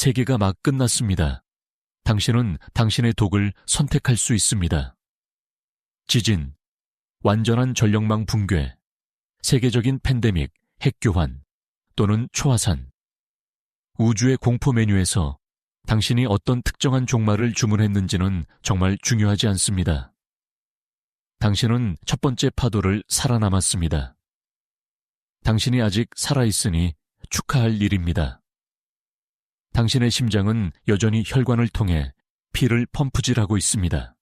세계가 막 끝났습니다. 당신은 당신의 독을 선택할 수 있습니다. 지진, 완전한 전력망 붕괴, 세계적인 팬데믹, 핵교환 또는 초화산. 우주의 공포 메뉴에서 당신이 어떤 특정한 종말을 주문했는지는 정말 중요하지 않습니다. 당신은 첫 번째 파도를 살아남았습니다. 당신이 아직 살아있으니 축하할 일입니다. 당신의 심장은 여전히 혈관을 통해 피를 펌프질하고 있습니다.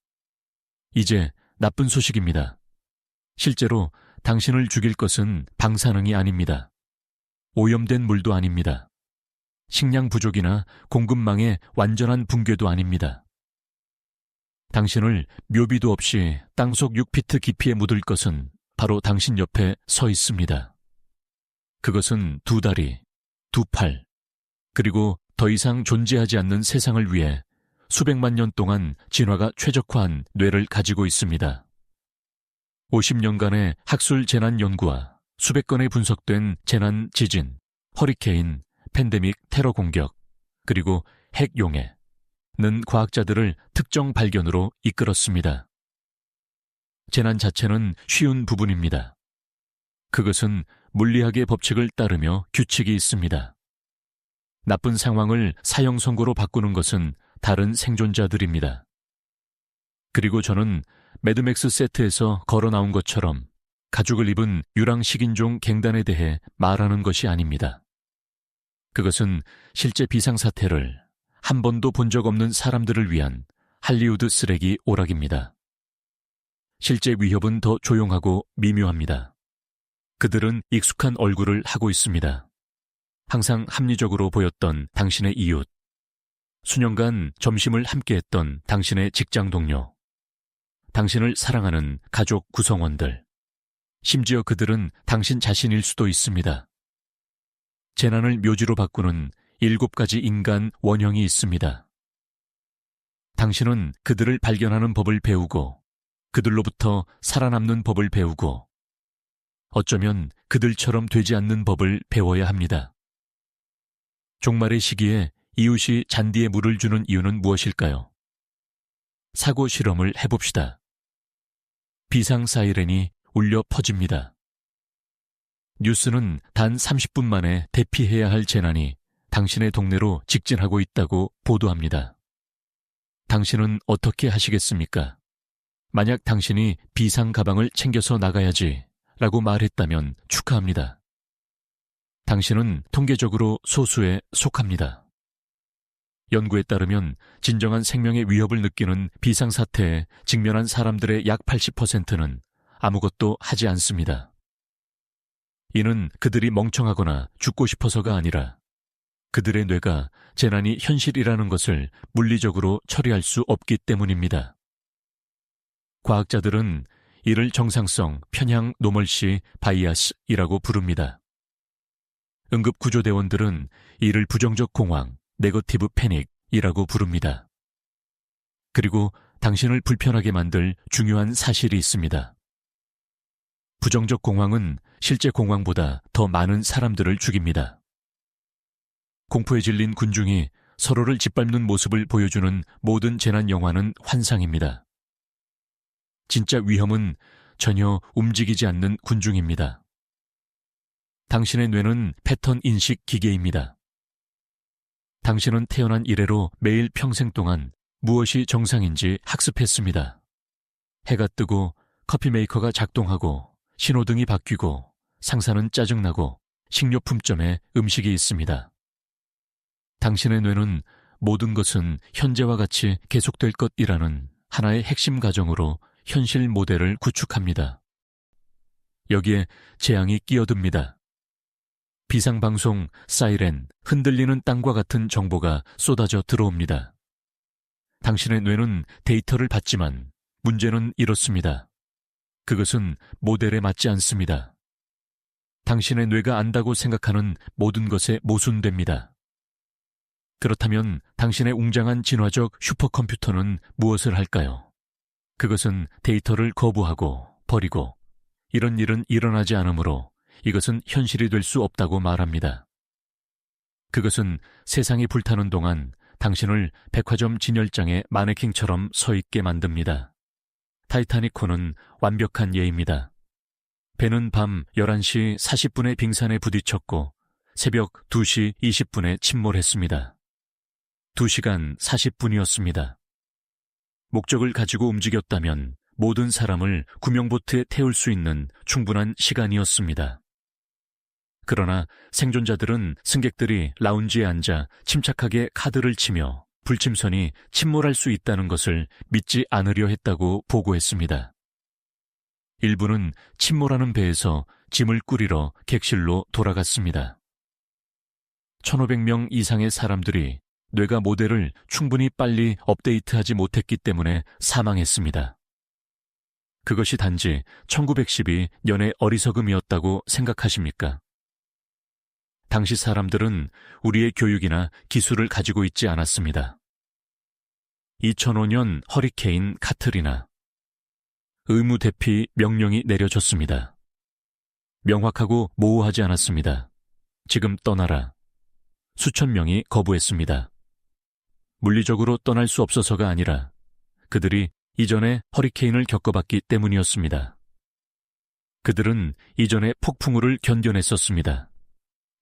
이제 나쁜 소식입니다. 실제로 당신을 죽일 것은 방사능이 아닙니다. 오염된 물도 아닙니다. 식량 부족이나 공급망의 완전한 붕괴도 아닙니다. 당신을 묘비도 없이 땅속 6피트 깊이에 묻을 것은 바로 당신 옆에 서 있습니다. 그것은 2다리, 2팔, 그리고 더 이상 존재하지 않는 세상을 위해 수백만 년 동안 진화가 최적화한 뇌를 가지고 있습니다. 50년간의 학술 재난 연구와 수백 건의 분석된 재난 지진, 허리케인, 팬데믹 테러 공격, 그리고 핵용해는 과학자들을 특정 발견으로 이끌었습니다. 재난 자체는 쉬운 부분입니다. 그것은 물리학의 법칙을 따르며 규칙이 있습니다. 나쁜 상황을 사형 선고로 바꾸는 것은 다른 생존자들입니다. 그리고 저는 매드맥스 세트에서 걸어 나온 것처럼 가죽을 입은 유랑 식인종 갱단에 대해 말하는 것이 아닙니다. 그것은 실제 비상사태를 한 번도 본 적 없는 사람들을 위한 할리우드 쓰레기 오락입니다. 실제 위협은 더 조용하고 미묘합니다. 그들은 익숙한 얼굴을 하고 있습니다. 항상 합리적으로 보였던 당신의 이웃, 수년간 점심을 함께했던 당신의 직장 동료, 당신을 사랑하는 가족 구성원들, 심지어 그들은 당신 자신일 수도 있습니다. 재난을 묘지로 바꾸는 7가지 인간 원형이 있습니다. 당신은 그들을 발견하는 법을 배우고 그들로부터 살아남는 법을 배우고 어쩌면 그들처럼 되지 않는 법을 배워야 합니다. 종말의 시기에 이웃이 잔디에 물을 주는 이유는 무엇일까요? 사고 실험을 해봅시다. 비상 사이렌이 울려 퍼집니다. 뉴스는 단 30분 만에 대피해야 할 재난이 당신의 동네로 직진하고 있다고 보도합니다. 당신은 어떻게 하시겠습니까? 만약 당신이 비상 가방을 챙겨서 나가야지 라고 말했다면 축하합니다. 당신은 통계적으로 소수에 속합니다. 연구에 따르면 진정한 생명의 위협을 느끼는 비상사태에 직면한 사람들의 약 80%는 아무것도 하지 않습니다. 이는 그들이 멍청하거나 죽고 싶어서가 아니라 그들의 뇌가 재난이 현실이라는 것을 물리적으로 처리할 수 없기 때문입니다. 과학자들은 이를 정상성 편향 노멀시 바이아스이라고 부릅니다. 응급구조대원들은 이를 부정적 공황, 네거티브 패닉이라고 부릅니다. 그리고 당신을 불편하게 만들 중요한 사실이 있습니다. 부정적 공황은 실제 공황보다 더 많은 사람들을 죽입니다. 공포에 질린 군중이 서로를 짓밟는 모습을 보여주는 모든 재난 영화는 환상입니다. 진짜 위험은 전혀 움직이지 않는 군중입니다. 당신의 뇌는 패턴 인식 기계입니다. 당신은 태어난 이래로 매일 평생 동안 무엇이 정상인지 학습했습니다. 해가 뜨고 커피 메이커가 작동하고 신호등이 바뀌고 상사는 짜증나고 식료품점에 음식이 있습니다. 당신의 뇌는 모든 것은 현재와 같이 계속될 것이라는 하나의 핵심 가정으로 현실 모델을 구축합니다. 여기에 재앙이 끼어듭니다. 비상방송, 사이렌, 흔들리는 땅과 같은 정보가 쏟아져 들어옵니다. 당신의 뇌는 데이터를 받지만 문제는 이렇습니다. 그것은 모델에 맞지 않습니다. 당신의 뇌가 안다고 생각하는 모든 것에 모순됩니다. 그렇다면 당신의 웅장한 진화적 슈퍼컴퓨터는 무엇을 할까요? 그것은 데이터를 거부하고 버리고 이런 일은 일어나지 않으므로 이것은 현실이 될 수 없다고 말합니다. 그것은 세상이 불타는 동안 당신을 백화점 진열장의 마네킹처럼 서 있게 만듭니다. 타이타닉호는 완벽한 예입니다. 배는 밤 11시 40분에 빙산에 부딪혔고 새벽 2시 20분에 침몰했습니다. 2시간 40분이었습니다. 목적을 가지고 움직였다면 모든 사람을 구명보트에 태울 수 있는 충분한 시간이었습니다. 그러나 생존자들은 승객들이 라운지에 앉아 침착하게 카드를 치며 불침선이 침몰할 수 있다는 것을 믿지 않으려 했다고 보고했습니다. 일부는 침몰하는 배에서 짐을 꾸리러 객실로 돌아갔습니다. 1,500명 이상의 사람들이 뇌가 모델을 충분히 빨리 업데이트하지 못했기 때문에 사망했습니다. 그것이 단지 1912년의 어리석음이었다고 생각하십니까? 당시 사람들은 우리의 교육이나 기술을 가지고 있지 않았습니다. 2005년 허리케인 카트리나. 의무 대피 명령이 내려졌습니다. 명확하고 모호하지 않았습니다. 지금 떠나라. 수천 명이 거부했습니다. 물리적으로 떠날 수 없어서가 아니라 그들이 이전에 허리케인을 겪어봤기 때문이었습니다. 그들은 이전에 폭풍우를 견뎌냈었습니다.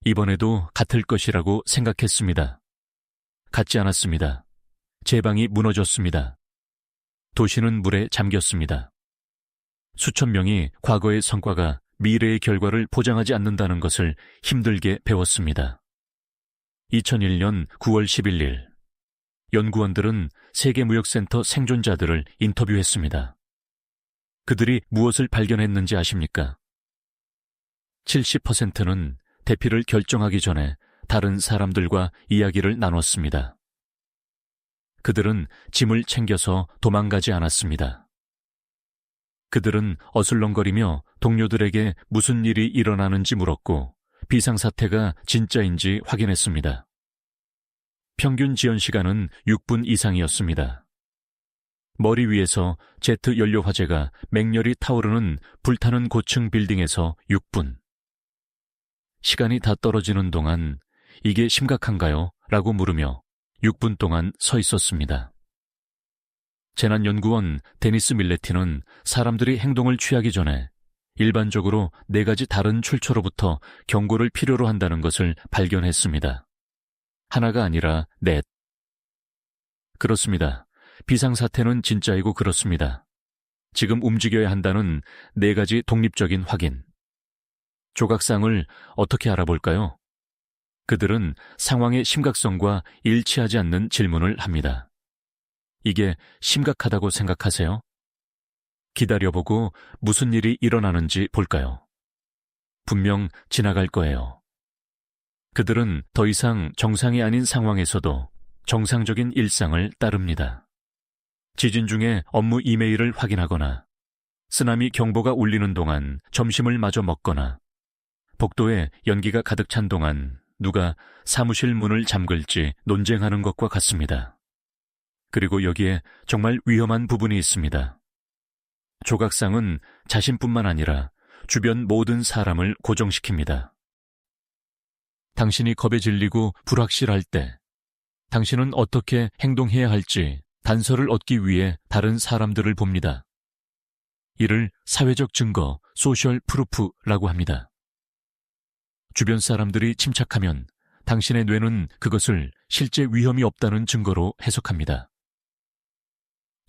이번에도 같을 것이라고 생각했습니다. 같지 않았습니다. 제방이 무너졌습니다. 도시는 물에 잠겼습니다. 수천 명이 과거의 성과가 미래의 결과를 보장하지 않는다는 것을 힘들게 배웠습니다. 2001년 9월 11일, 연구원들은 세계무역센터 생존자들을 인터뷰했습니다. 그들이 무엇을 발견했는지 아십니까? 70%는 대피를 결정하기 전에 다른 사람들과 이야기를 나눴습니다. 그들은 짐을 챙겨서 도망가지 않았습니다. 그들은 어슬렁거리며 동료들에게 무슨 일이 일어나는지 물었고 비상사태가 진짜인지 확인했습니다. 평균 지연 시간은 6분 이상이었습니다. 머리 위에서 제트 연료 화재가 맹렬히 타오르는 불타는 고층 빌딩에서 6분. 시간이 다 떨어지는 동안 이게 심각한가요? 라고 물으며 6분 동안 서 있었습니다. 재난연구원 데니스 밀레티는 사람들이 행동을 취하기 전에 일반적으로 4가지 다른 출처로부터 경고를 필요로 한다는 것을 발견했습니다. 하나가 아니라 넷. 그렇습니다. 비상사태는 진짜이고 그렇습니다. 지금 움직여야 한다는 4가지 독립적인 확인. 조각상을 어떻게 알아볼까요? 그들은 상황의 심각성과 일치하지 않는 질문을 합니다. 이게 심각하다고 생각하세요? 기다려보고 무슨 일이 일어나는지 볼까요? 분명 지나갈 거예요. 그들은 더 이상 정상이 아닌 상황에서도 정상적인 일상을 따릅니다. 지진 중에 업무 이메일을 확인하거나 쓰나미 경보가 울리는 동안 점심을 마저 먹거나 복도에 연기가 가득 찬 동안 누가 사무실 문을 잠글지 논쟁하는 것과 같습니다. 그리고 여기에 정말 위험한 부분이 있습니다. 조각상은 자신뿐만 아니라 주변 모든 사람을 고정시킵니다. 당신이 겁에 질리고 불확실할 때 당신은 어떻게 행동해야 할지 단서를 얻기 위해 다른 사람들을 봅니다. 이를 사회적 증거, 소셜 프루프라고 합니다. 주변 사람들이 침착하면 당신의 뇌는 그것을 실제 위험이 없다는 증거로 해석합니다.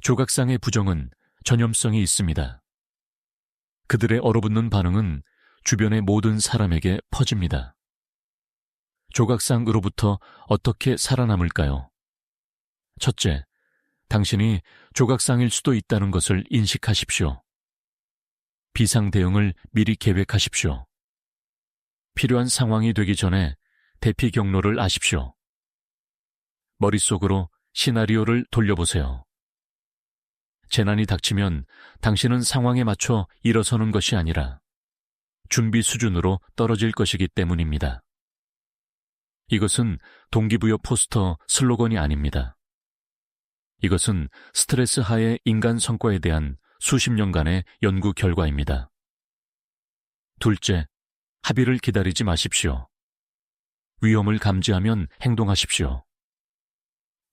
조각상의 부정은 전염성이 있습니다. 그들의 얼어붙는 반응은 주변의 모든 사람에게 퍼집니다. 조각상으로부터 어떻게 살아남을까요? 첫째, 당신이 조각상일 수도 있다는 것을 인식하십시오. 비상 대응을 미리 계획하십시오. 필요한 상황이 되기 전에 대피 경로를 아십시오. 머릿속으로 시나리오를 돌려보세요. 재난이 닥치면 당신은 상황에 맞춰 일어서는 것이 아니라 준비 수준으로 떨어질 것이기 때문입니다. 이것은 동기부여 포스터 슬로건이 아닙니다. 이것은 스트레스 하의 인간 성과에 대한 수십 년간의 연구 결과입니다. 둘째, 합의를 기다리지 마십시오. 위험을 감지하면 행동하십시오.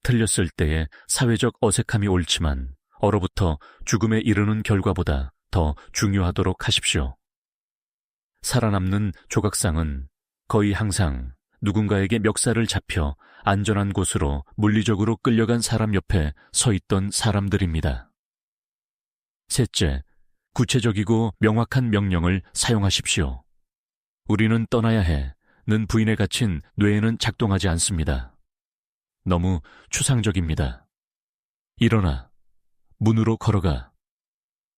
틀렸을 때에 사회적 어색함이 옳지만 얼어붙어 죽음에 이르는 결과보다 더 중요하도록 하십시오. 살아남는 조각상은 거의 항상 누군가에게 멱살을 잡혀 안전한 곳으로 물리적으로 끌려간 사람 옆에 서 있던 사람들입니다. 셋째, 구체적이고 명확한 명령을 사용하십시오. 우리는 떠나야 해.는 부인에 갇힌 뇌에는 작동하지 않습니다. 너무 추상적입니다. 일어나. 문으로 걸어가.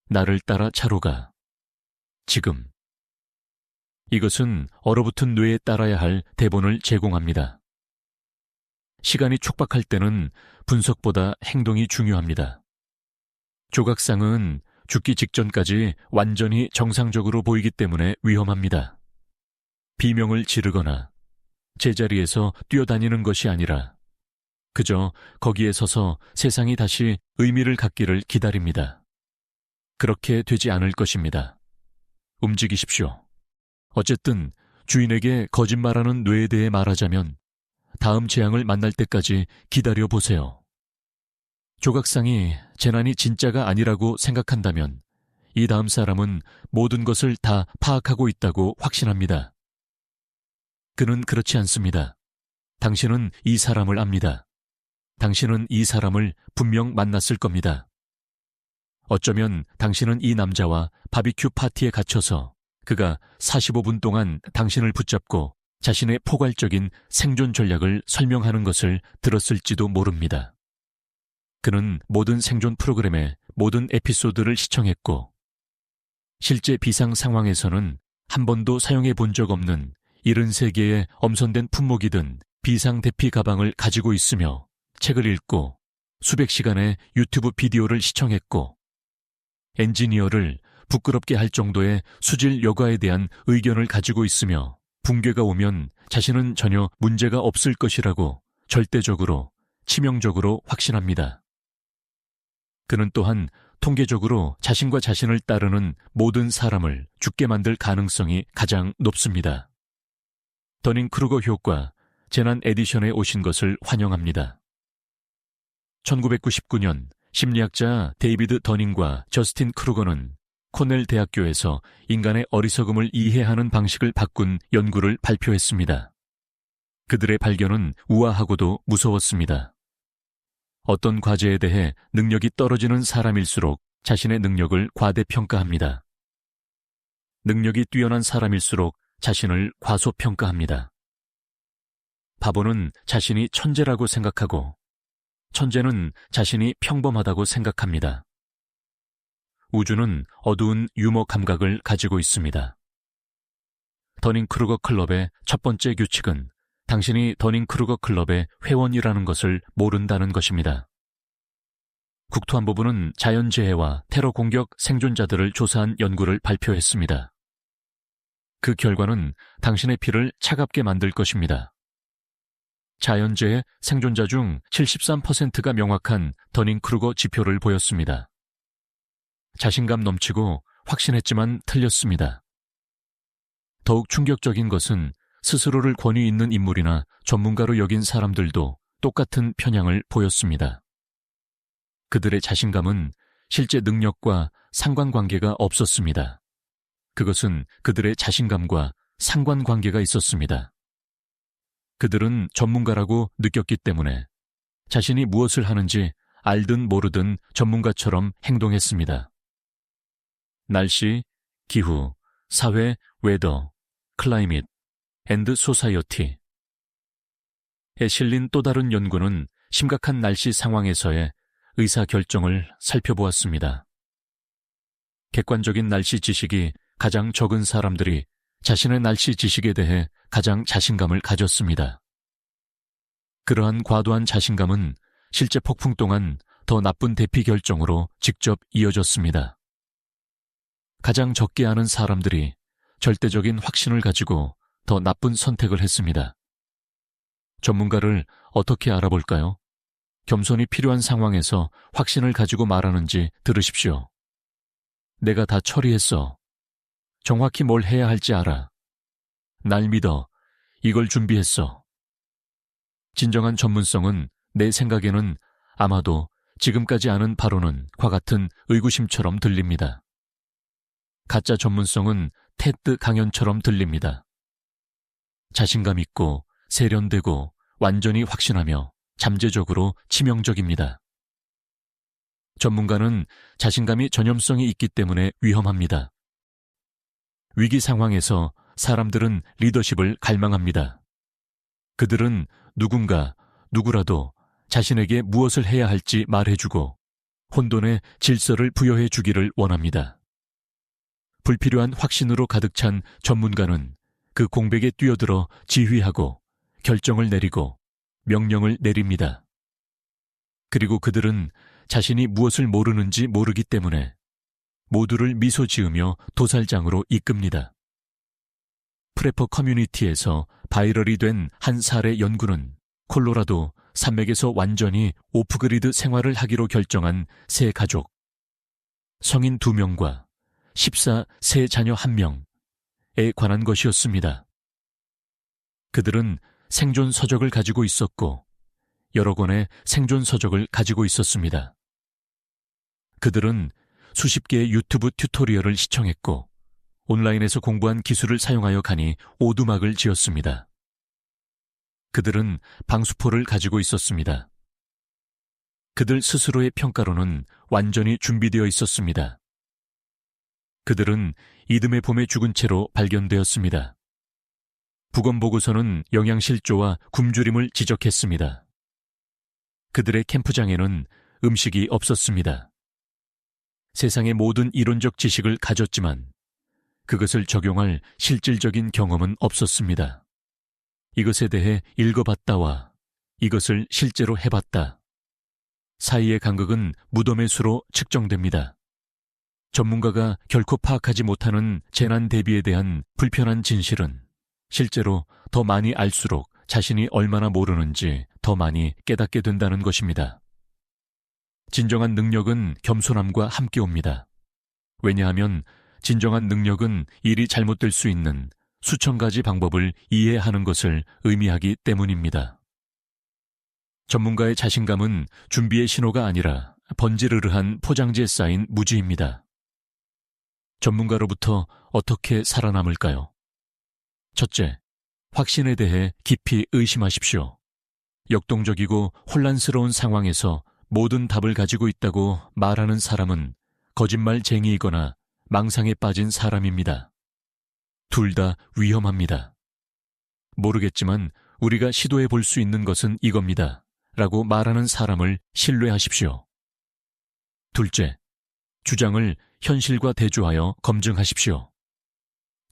나를 따라 차로 가. 지금. 이것은 얼어붙은 뇌에 따라야 할 대본을 제공합니다. 시간이 촉박할 때는 분석보다 행동이 중요합니다. 조각상은 죽기 직전까지 완전히 정상적으로 보이기 때문에 위험합니다. 비명을 지르거나 제자리에서 뛰어다니는 것이 아니라 그저 거기에 서서 세상이 다시 의미를 갖기를 기다립니다. 그렇게 되지 않을 것입니다. 움직이십시오. 어쨌든 주인에게 거짓말하는 뇌에 대해 말하자면 다음 재앙을 만날 때까지 기다려보세요. 조각상이 재난이 진짜가 아니라고 생각한다면 이 다음 사람은 모든 것을 다 파악하고 있다고 확신합니다. 그는 그렇지 않습니다. 당신은 이 사람을 압니다. 당신은 이 사람을 분명 만났을 겁니다. 어쩌면 당신은 이 남자와 바비큐 파티에 갇혀서 그가 45분 동안 당신을 붙잡고 자신의 포괄적인 생존 전략을 설명하는 것을 들었을지도 모릅니다. 그는 모든 생존 프로그램의 모든 에피소드를 시청했고 실제 비상 상황에서는 한 번도 사용해 본 적 없는 73개의 엄선된 품목이 든 비상 대피 가방을 가지고 있으며 책을 읽고 수백 시간의 유튜브 비디오를 시청했고 엔지니어를 부끄럽게 할 정도의 수질 여과에 대한 의견을 가지고 있으며 붕괴가 오면 자신은 전혀 문제가 없을 것이라고 절대적으로 치명적으로 확신합니다. 그는 또한 통계적으로 자신과 자신을 따르는 모든 사람을 죽게 만들 가능성이 가장 높습니다. 더닝크루거 효과 재난 에디션에 오신 것을 환영합니다. 1999년 심리학자 데이비드 더닝과 저스틴 크루거는 코넬 대학교에서 인간의 어리석음을 이해하는 방식을 바꾼 연구를 발표했습니다. 그들의 발견은 우아하고도 무서웠습니다. 어떤 과제에 대해 능력이 떨어지는 사람일수록 자신의 능력을 과대평가합니다. 능력이 뛰어난 사람일수록 자신을 과소평가합니다. 바보는 자신이 천재라고 생각하고 천재는 자신이 평범하다고 생각합니다. 우주는 어두운 유머 감각을 가지고 있습니다. 더닝크루거 클럽의 첫 번째 규칙은 당신이 더닝크루거 클럽의 회원이라는 것을 모른다는 것입니다. 국토안보부는 자연재해와 테러 공격 생존자들을 조사한 연구를 발표했습니다. 그 결과는 당신의 피를 차갑게 만들 것입니다. 자연재해 생존자 중 73%가 명확한 더닝크루거 지표를 보였습니다. 자신감 넘치고 확신했지만 틀렸습니다. 더욱 충격적인 것은 스스로를 권위 있는 인물이나 전문가로 여긴 사람들도 똑같은 편향을 보였습니다. 그들의 자신감은 실제 능력과 상관관계가 없었습니다. 그것은 그들의 자신감과 상관관계가 있었습니다. 그들은 전문가라고 느꼈기 때문에 자신이 무엇을 하는지 알든 모르든 전문가처럼 행동했습니다. 날씨, 기후, 사회, 웨더, 클라이밋, 앤드 소사이어티에 실린 또 다른 연구는 심각한 날씨 상황에서의 의사결정을 살펴보았습니다. 객관적인 날씨 지식이 가장 적은 사람들이 자신의 날씨 지식에 대해 가장 자신감을 가졌습니다. 그러한 과도한 자신감은 실제 폭풍 동안 더 나쁜 대피 결정으로 직접 이어졌습니다. 가장 적게 아는 사람들이 절대적인 확신을 가지고 더 나쁜 선택을 했습니다. 전문가를 어떻게 알아볼까요? 겸손이 필요한 상황에서 확신을 가지고 말하는지 들으십시오. 내가 다 처리했어. 정확히 뭘 해야 할지 알아. 날 믿어. 이걸 준비했어. 진정한 전문성은 내 생각에는 아마도 지금까지 아는 바로는과 같은 의구심처럼 들립니다. 가짜 전문성은 테드 강연처럼 들립니다. 자신감 있고 세련되고 완전히 확신하며 잠재적으로 치명적입니다. 전문가는 자신감이 전염성이 있기 때문에 위험합니다. 위기 상황에서 사람들은 리더십을 갈망합니다. 그들은 누구라도 자신에게 무엇을 해야 할지 말해주고 혼돈의 질서를 부여해 주기를 원합니다. 불필요한 확신으로 가득 찬 전문가는 그 공백에 뛰어들어 지휘하고 결정을 내리고 명령을 내립니다. 그리고 그들은 자신이 무엇을 모르는지 모르기 때문에 모두를 미소 지으며 도살장으로 이끕니다. 프레퍼 커뮤니티에서 바이럴이 된 한 사례 연구는 콜로라도 산맥에서 완전히 오프그리드 생활을 하기로 결정한 세 가족, 성인 2명과 14세 자녀 1명에 관한 것이었습니다. 그들은 생존 서적을 가지고 있었고 여러 권의 생존 서적을 가지고 있었습니다. 그들은 수십 개의 유튜브 튜토리얼을 시청했고 온라인에서 공부한 기술을 사용하여 가니 오두막을 지었습니다. 그들은 방수포를 가지고 있었습니다. 그들 스스로의 평가로는 완전히 준비되어 있었습니다. 그들은 이듬해 봄에 죽은 채로 발견되었습니다. 부검보고서는 영양실조와 굶주림을 지적했습니다. 그들의 캠프장에는 음식이 없었습니다. 세상의 모든 이론적 지식을 가졌지만 그것을 적용할 실질적인 경험은 없었습니다. 이것에 대해 읽어봤다와 이것을 실제로 해봤다 사이의 간극은 무덤의 수로 측정됩니다. 전문가가 결코 파악하지 못하는 재난 대비에 대한 불편한 진실은 실제로 더 많이 알수록 자신이 얼마나 모르는지 더 많이 깨닫게 된다는 것입니다. 진정한 능력은 겸손함과 함께 옵니다. 왜냐하면 진정한 능력은 일이 잘못될 수 있는 수천 가지 방법을 이해하는 것을 의미하기 때문입니다. 전문가의 자신감은 준비의 신호가 아니라 번지르르한 포장지에 쌓인 무지입니다. 전문가로부터 어떻게 살아남을까요? 첫째, 확신에 대해 깊이 의심하십시오. 역동적이고 혼란스러운 상황에서 모든 답을 가지고 있다고 말하는 사람은 거짓말쟁이이거나 망상에 빠진 사람입니다. 둘 다 위험합니다. 모르겠지만 우리가 시도해 볼 수 있는 것은 이겁니다. 라고 말하는 사람을 신뢰하십시오. 둘째, 주장을 현실과 대조하여 검증하십시오.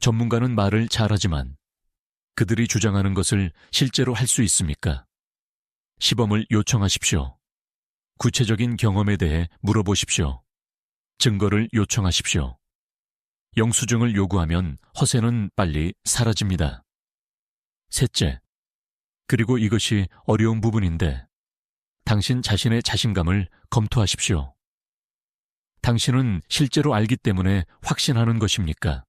전문가는 말을 잘하지만 그들이 주장하는 것을 실제로 할 수 있습니까? 시범을 요청하십시오. 구체적인 경험에 대해 물어보십시오. 증거를 요청하십시오. 영수증을 요구하면 허세는 빨리 사라집니다. 셋째, 그리고 이것이 어려운 부분인데 당신 자신의 자신감을 검토하십시오. 당신은 실제로 알기 때문에 확신하는 것입니까?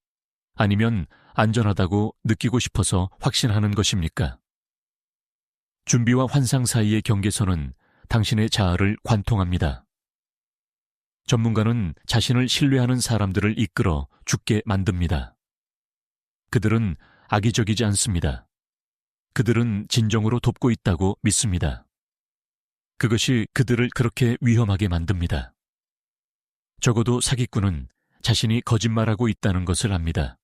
아니면 안전하다고 느끼고 싶어서 확신하는 것입니까? 준비와 환상 사이의 경계선은 당신의 자아를 관통합니다. 전문가는 자신을 신뢰하는 사람들을 이끌어 죽게 만듭니다. 그들은 악의적이지 않습니다. 그들은 진정으로 돕고 있다고 믿습니다. 그것이 그들을 그렇게 위험하게 만듭니다. 적어도 사기꾼은 자신이 거짓말하고 있다는 것을 압니다.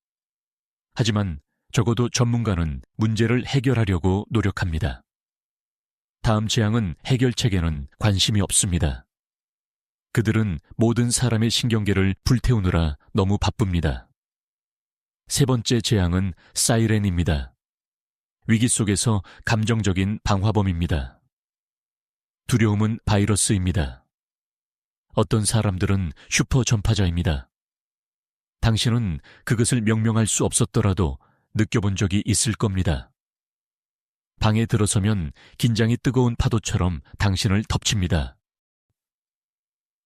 하지만 적어도 전문가는 문제를 해결하려고 노력합니다. 다음 재앙은 해결책에는 관심이 없습니다. 그들은 모든 사람의 신경계를 불태우느라 너무 바쁩니다. 세 번째 재앙은 사이렌입니다. 위기 속에서 감정적인 방화범입니다. 두려움은 바이러스입니다. 어떤 사람들은 슈퍼 전파자입니다. 당신은 그것을 명명할 수 없었더라도 느껴본 적이 있을 겁니다. 방에 들어서면 긴장이 뜨거운 파도처럼 당신을 덮칩니다.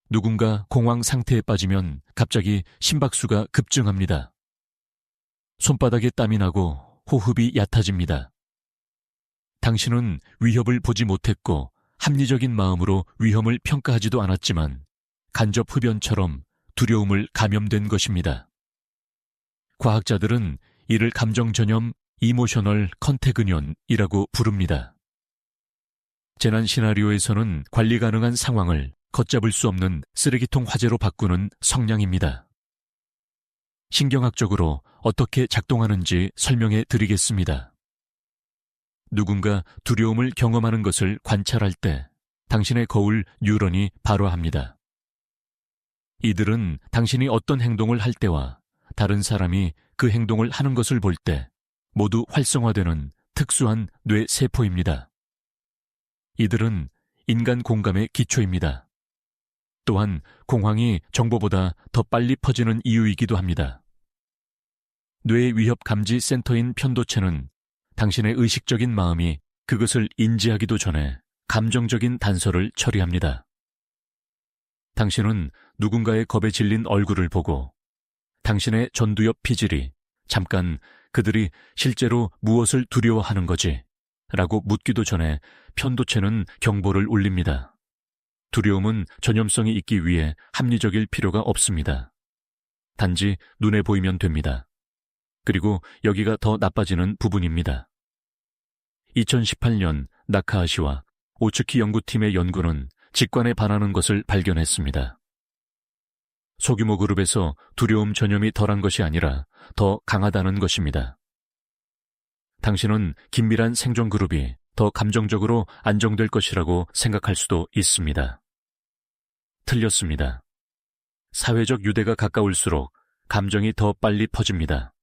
누군가 공황 상태에 빠지면 갑자기 심박수가 급증합니다. 손바닥에 땀이 나고 호흡이 얕아집니다. 당신은 위협을 보지 못했고 합리적인 마음으로 위험을 평가하지도 않았지만 간접 흡연처럼 두려움을 감염된 것입니다. 과학자들은 이를 감정 전염 이모셔널 컨테그년이라고 부릅니다. 재난 시나리오에서는 관리 가능한 상황을 걷잡을 수 없는 쓰레기통 화재로 바꾸는 성량입니다. 신경학적으로 어떻게 작동하는지 설명해 드리겠습니다. 누군가 두려움을 경험하는 것을 관찰할 때 당신의 거울 뉴런이 발화합니다. 이들은 당신이 어떤 행동을 할 때와 다른 사람이 그 행동을 하는 것을 볼 때 모두 활성화되는 특수한 뇌 세포입니다. 이들은 인간 공감의 기초입니다. 또한 공황이 정보보다 더 빨리 퍼지는 이유이기도 합니다. 뇌 위협 감지 센터인 편도체는 당신의 의식적인 마음이 그것을 인지하기도 전에 감정적인 단서를 처리합니다. 당신은 누군가의 겁에 질린 얼굴을 보고 당신의 전두엽 피질이 잠깐 그들이 실제로 무엇을 두려워하는 거지? 라고 묻기도 전에 편도체는 경보를 울립니다. 두려움은 전염성이 있기 위해 합리적일 필요가 없습니다. 단지 눈에 보이면 됩니다. 그리고 여기가 더 나빠지는 부분입니다. 2018년 나카하시와 오츠키 연구팀의 연구는 직관에 반하는 것을 발견했습니다. 소규모 그룹에서 두려움 전염이 덜한 것이 아니라 더 강하다는 것입니다. 당신은 긴밀한 생존 그룹이 더 감정적으로 안정될 것이라고 생각할 수도 있습니다. 틀렸습니다. 사회적 유대가 가까울수록 감정이 더 빨리 퍼집니다.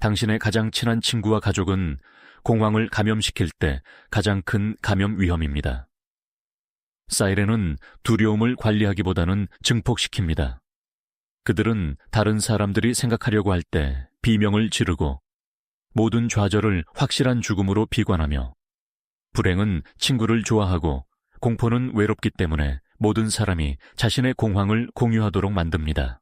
당신의 가장 친한 친구와 가족은 공황을 감염시킬 때 가장 큰 감염 위험입니다. 사이렌은 두려움을 관리하기보다는 증폭시킵니다. 그들은 다른 사람들이 생각하려고 할 때 비명을 지르고 모든 좌절을 확실한 죽음으로 비관하며 불행은 친구를 좋아하고 공포는 외롭기 때문에 모든 사람이 자신의 공황을 공유하도록 만듭니다.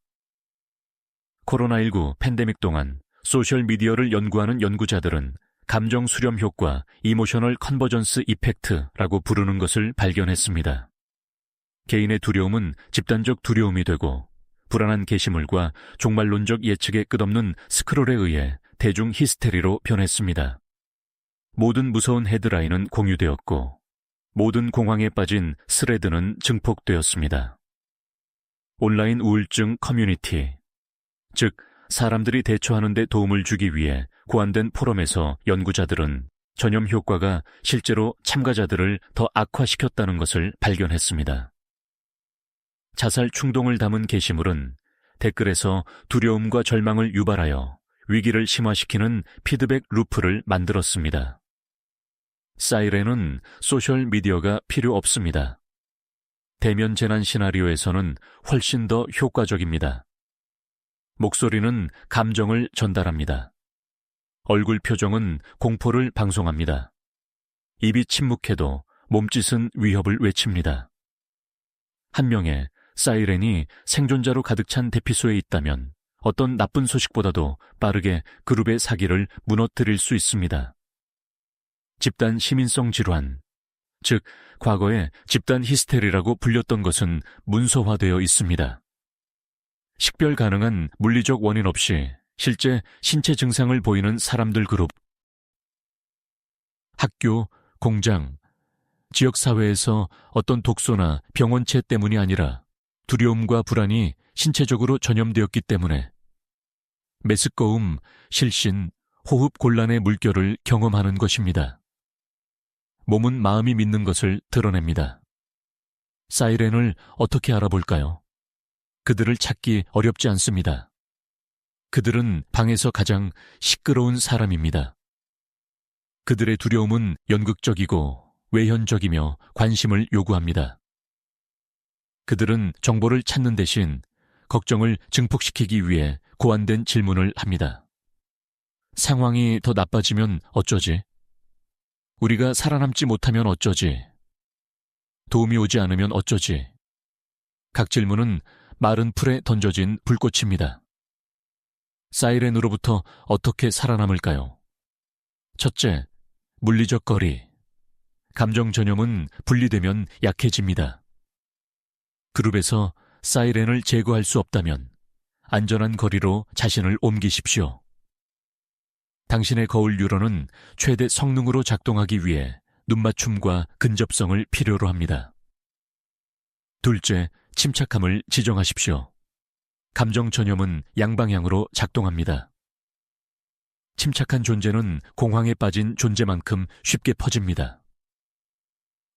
코로나19 팬데믹 동안 소셜미디어를 연구하는 연구자들은 감정 수렴 효과, 이모셔널 컨버전스 이펙트라고 부르는 것을 발견했습니다. 개인의 두려움은 집단적 두려움이 되고 불안한 게시물과 종말론적 예측의 끝없는 스크롤에 의해 대중 히스테리로 변했습니다. 모든 무서운 헤드라인은 공유되었고 모든 공황에 빠진 스레드는 증폭되었습니다. 온라인 우울증 커뮤니티, 즉 사람들이 대처하는 데 도움을 주기 위해 고안된 포럼에서 연구자들은 전염 효과가 실제로 참가자들을 더 악화시켰다는 것을 발견했습니다. 자살 충동을 담은 게시물은 댓글에서 두려움과 절망을 유발하여 위기를 심화시키는 피드백 루프를 만들었습니다. 사이렌은 소셜미디어가 필요 없습니다. 대면 재난 시나리오에서는 훨씬 더 효과적입니다. 목소리는 감정을 전달합니다. 얼굴 표정은 공포를 방송합니다. 입이 침묵해도 몸짓은 위협을 외칩니다. 한 명의 사이렌이 생존자로 가득 찬 대피소에 있다면 어떤 나쁜 소식보다도 빠르게 그룹의 사기를 무너뜨릴 수 있습니다. 집단 시민성 질환, 즉 과거에 집단 히스테리라고 불렸던 것은 문서화되어 있습니다. 식별 가능한 물리적 원인 없이 실제 신체 증상을 보이는 사람들 그룹, 학교, 공장, 지역사회에서 어떤 독소나 병원체 때문이 아니라 두려움과 불안이 신체적으로 전염되었기 때문에 메스꺼움, 실신, 호흡 곤란의 물결을 경험하는 것입니다. 몸은 마음이 믿는 것을 드러냅니다. 사이렌을 어떻게 알아볼까요? 그들을 찾기 어렵지 않습니다. 그들은 방에서 가장 시끄러운 사람입니다. 그들의 두려움은 연극적이고 외현적이며 관심을 요구합니다. 그들은 정보를 찾는 대신 걱정을 증폭시키기 위해 고안된 질문을 합니다. 상황이 더 나빠지면 어쩌지? 우리가 살아남지 못하면 어쩌지? 도움이 오지 않으면 어쩌지? 각 질문은 마른 풀에 던져진 불꽃입니다. 사이렌으로부터 어떻게 살아남을까요? 첫째, 물리적 거리. 감정 전염은 분리되면 약해집니다. 그룹에서 사이렌을 제거할 수 없다면 안전한 거리로 자신을 옮기십시오. 당신의 거울 뉴런은 최대 성능으로 작동하기 위해 눈맞춤과 근접성을 필요로 합니다. 둘째, 침착함을 지정하십시오. 감정 전염은 양방향으로 작동합니다. 침착한 존재는 공황에 빠진 존재만큼 쉽게 퍼집니다.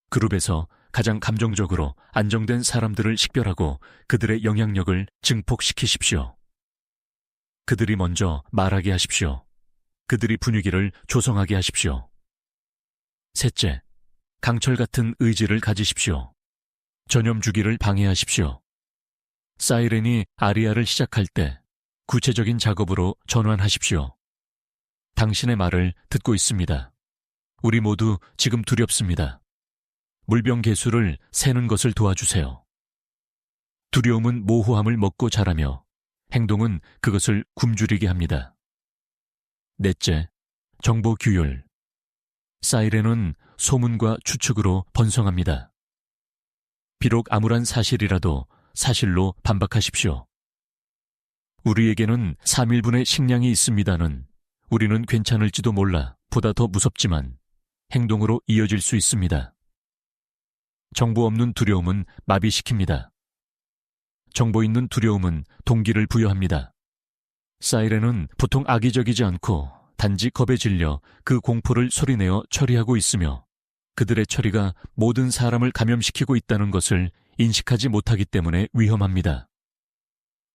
그룹에서 가장 감정적으로 안정된 사람들을 식별하고 그들의 영향력을 증폭시키십시오. 그들이 먼저 말하게 하십시오. 그들이 분위기를 조성하게 하십시오. 셋째, 강철 같은 의지를 가지십시오. 전염 주기를 방해하십시오. 사이렌이 아리아를 시작할 때 구체적인 작업으로 전환하십시오. 당신의 말을 듣고 있습니다. 우리 모두 지금 두렵습니다. 물병 개수를 세는 것을 도와주세요. 두려움은 모호함을 먹고 자라며 행동은 그것을 굶주리게 합니다. 넷째, 정보 규율. 사이렌은 소문과 추측으로 번성합니다. 비록 암울한 사실이라도 사실로 반박하십시오. 우리에게는 3일분의 식량이 있습니다는 우리는 괜찮을지도 몰라 보다 더 무섭지만 행동으로 이어질 수 있습니다. 정보 없는 두려움은 마비시킵니다. 정보 있는 두려움은 동기를 부여합니다. 사이렌은 보통 악의적이지 않고 단지 겁에 질려 그 공포를 소리내어 처리하고 있으며 그들의 처리가 모든 사람을 감염시키고 있다는 것을 인식하지 못하기 때문에 위험합니다.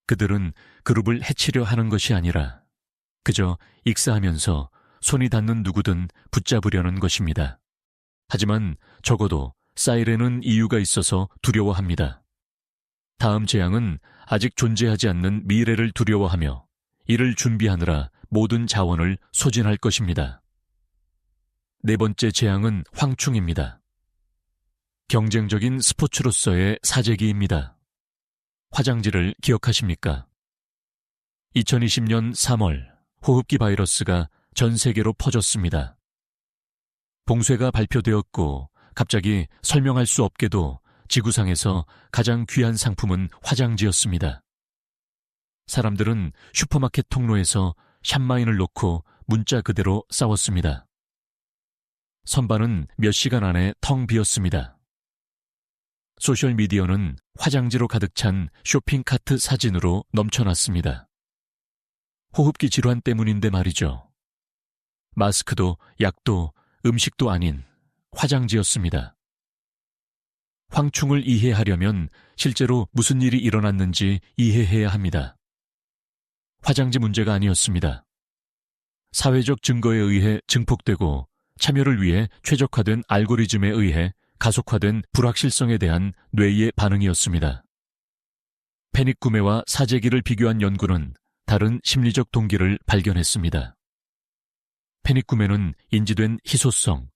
그들은 그룹을 해치려 하는 것이 아니라 그저 익사하면서 손이 닿는 누구든 붙잡으려는 것입니다. 하지만 적어도 사이렌은 이유가 있어서 두려워합니다. 다음 재앙은 아직 존재하지 않는 미래를 두려워하며 이를 준비하느라 모든 자원을 소진할 것입니다. 네 번째 재앙은 황충입니다. 경쟁적인 스포츠로서의 사재기입니다. 화장지를 기억하십니까? 2020년 3월 호흡기 바이러스가 전 세계로 퍼졌습니다. 봉쇄가 발표되었고 갑자기 설명할 수 없게도 지구상에서 가장 귀한 상품은 화장지였습니다. 사람들은 슈퍼마켓 통로에서 샴마인을 놓고 문자 그대로 싸웠습니다. 선반은 몇 시간 안에 텅 비었습니다. 소셜미디어는 화장지로 가득 찬 쇼핑카트 사진으로 넘쳐났습니다. 호흡기 질환 때문인데 말이죠. 마스크도 약도 음식도 아닌 화장지였습니다. 황충을 이해하려면 실제로 무슨 일이 일어났는지 이해해야 합니다. 화장지 문제가 아니었습니다. 사회적 증거에 의해 증폭되고 참여를 위해 최적화된 알고리즘에 의해 가속화된 불확실성에 대한 뇌의 반응이었습니다. 패닉 구매와 사재기를 비교한 연구는 다른 심리적 동기를 발견했습니다. 패닉 구매는 인지된 희소성,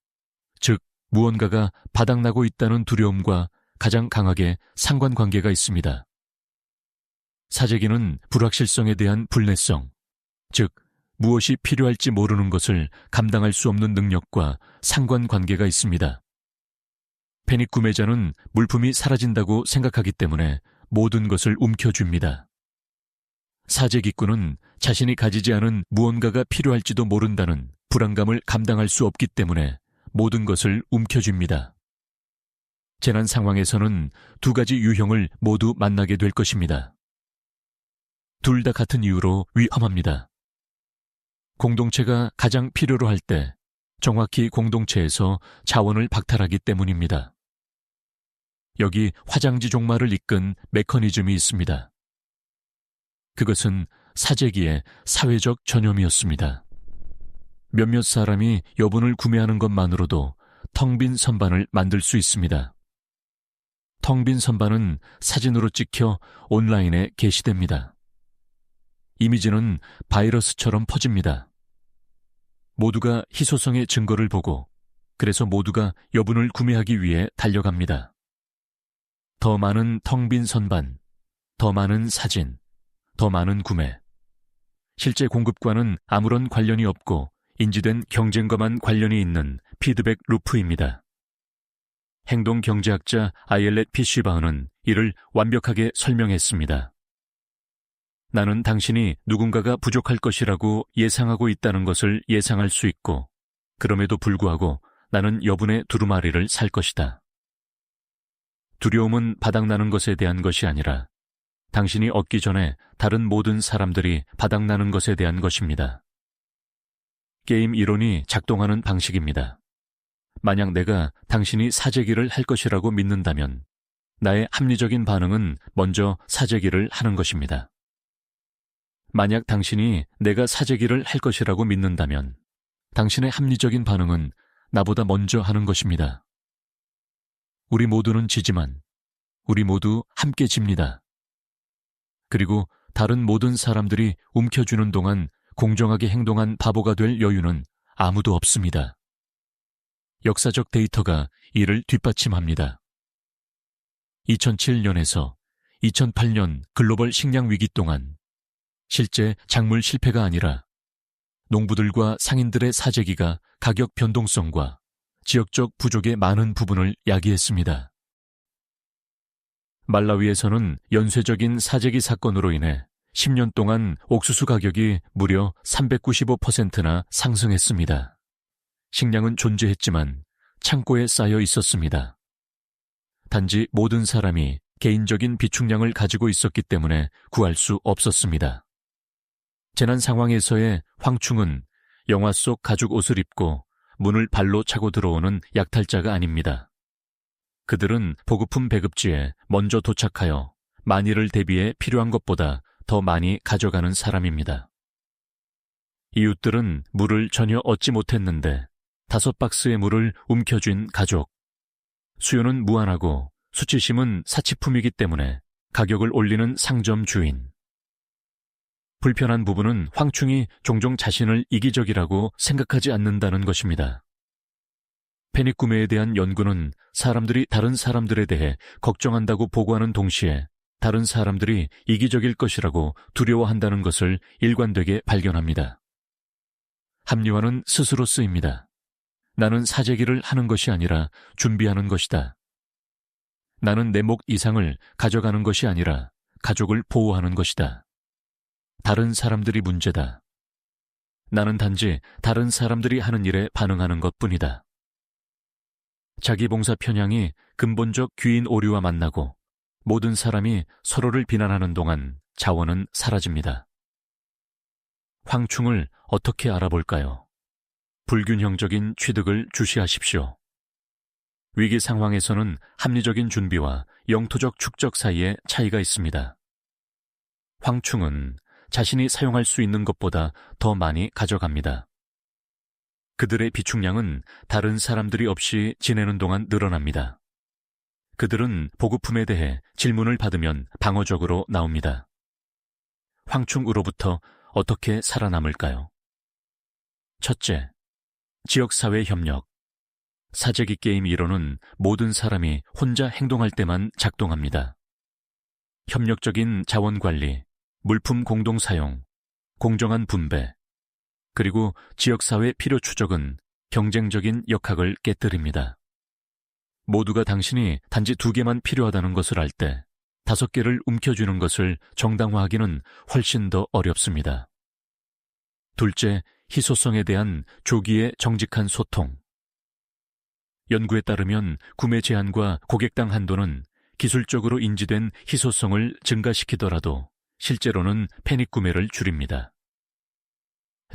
즉 무언가가 바닥나고 있다는 두려움과 가장 강하게 상관관계가 있습니다. 사재기는 불확실성에 대한 불내성, 즉 무엇이 필요할지 모르는 것을 감당할 수 없는 능력과 상관관계가 있습니다. 패닉 구매자는 물품이 사라진다고 생각하기 때문에 모든 것을 움켜쥡니다. 사재기꾼은 자신이 가지지 않은 무언가가 필요할지도 모른다는 불안감을 감당할 수 없기 때문에 모든 것을 움켜쥡니다. 재난 상황에서는 두 가지 유형을 모두 만나게 될 것입니다. 둘 다 같은 이유로 위험합니다. 공동체가 가장 필요로 할 때 정확히 공동체에서 자원을 박탈하기 때문입니다. 여기 화장지 종말을 이끈 메커니즘이 있습니다. 그것은 사재기의 사회적 전염이었습니다. 몇몇 사람이 여분을 구매하는 것만으로도 텅 빈 선반을 만들 수 있습니다. 텅 빈 선반은 사진으로 찍혀 온라인에 게시됩니다. 이미지는 바이러스처럼 퍼집니다. 모두가 희소성의 증거를 보고 그래서 모두가 여분을 구매하기 위해 달려갑니다. 더 많은 텅 빈 선반, 더 많은 사진, 더 많은 구매. 실제 공급과는 아무런 관련이 없고 인지된 경쟁과만 관련이 있는 피드백 루프입니다. 행동경제학자 아일렛 피쉬바흐는 이를 완벽하게 설명했습니다. 나는 당신이 누군가가 부족할 것이라고 예상하고 있다는 것을 예상할 수 있고, 그럼에도 불구하고 나는 여분의 두루마리를 살 것이다. 두려움은 바닥나는 것에 대한 것이 아니라 당신이 얻기 전에 다른 모든 사람들이 바닥나는 것에 대한 것입니다. 게임 이론이 작동하는 방식입니다. 만약 내가 당신이 사재기를 할 것이라고 믿는다면 나의 합리적인 반응은 먼저 사재기를 하는 것입니다. 만약 당신이 내가 사재기를 할 것이라고 믿는다면 당신의 합리적인 반응은 나보다 먼저 하는 것입니다. 우리 모두는 지지만 우리 모두 함께 집니다. 그리고 다른 모든 사람들이 움켜쥐는 동안 공정하게 행동한 바보가 될 여유는 아무도 없습니다. 역사적 데이터가 이를 뒷받침합니다. 2007년에서 2008년 글로벌 식량 위기 동안 실제 작물 실패가 아니라 농부들과 상인들의 사재기가 가격 변동성과 지역적 부족의 많은 부분을 야기했습니다. 말라위에서는 연쇄적인 사재기 사건으로 인해 10년 동안 옥수수 가격이 무려 395%나 상승했습니다. 식량은 존재했지만 창고에 쌓여 있었습니다. 단지 모든 사람이 개인적인 비축량을 가지고 있었기 때문에 구할 수 없었습니다. 재난 상황에서의 황충은 영화 속 가죽 옷을 입고 문을 발로 차고 들어오는 약탈자가 아닙니다. 그들은 보급품 배급지에 먼저 도착하여 만일을 대비해 필요한 것보다 더 많이 가져가는 사람입니다. 이웃들은 물을 전혀 얻지 못했는데 5박스의 물을 움켜쥔 가족. 수요는 무한하고 수치심은 사치품이기 때문에 가격을 올리는 상점 주인. 불편한 부분은 황충이 종종 자신을 이기적이라고 생각하지 않는다는 것입니다. 패닉 구매에 대한 연구는 사람들이 다른 사람들에 대해 걱정한다고 보고하는 동시에 다른 사람들이 이기적일 것이라고 두려워한다는 것을 일관되게 발견합니다. 합리화는 스스로 쓰입니다. 나는 사재기를 하는 것이 아니라 준비하는 것이다. 나는 내 목 이상을 가져가는 것이 아니라 가족을 보호하는 것이다. 다른 사람들이 문제다. 나는 단지 다른 사람들이 하는 일에 반응하는 것뿐이다. 자기봉사 편향이 근본적 귀인 오류와 만나고 모든 사람이 서로를 비난하는 동안 자원은 사라집니다. 황충을 어떻게 알아볼까요? 불균형적인 취득을 주시하십시오. 위기 상황에서는 합리적인 준비와 영토적 축적 사이에 차이가 있습니다. 황충은 자신이 사용할 수 있는 것보다 더 많이 가져갑니다. 그들의 비축량은 다른 사람들이 없이 지내는 동안 늘어납니다. 그들은 보급품에 대해 질문을 받으면 방어적으로 나옵니다. 황충으로부터 어떻게 살아남을까요? 첫째, 지역사회 협력. 사재기 게임 이론은 모든 사람이 혼자 행동할 때만 작동합니다. 협력적인 자원 관리, 물품 공동 사용, 공정한 분배, 그리고 지역사회 필요 추적은 경쟁적인 역학을 깨뜨립니다. 모두가 당신이 단지 2개만 필요하다는 것을 알 때 5개를 움켜쥐는 것을 정당화하기는 훨씬 더 어렵습니다. 둘째, 희소성에 대한 조기의 정직한 소통. 연구에 따르면 구매 제한과 고객당 한도는 기술적으로 인지된 희소성을 증가시키더라도 실제로는 패닉 구매를 줄입니다.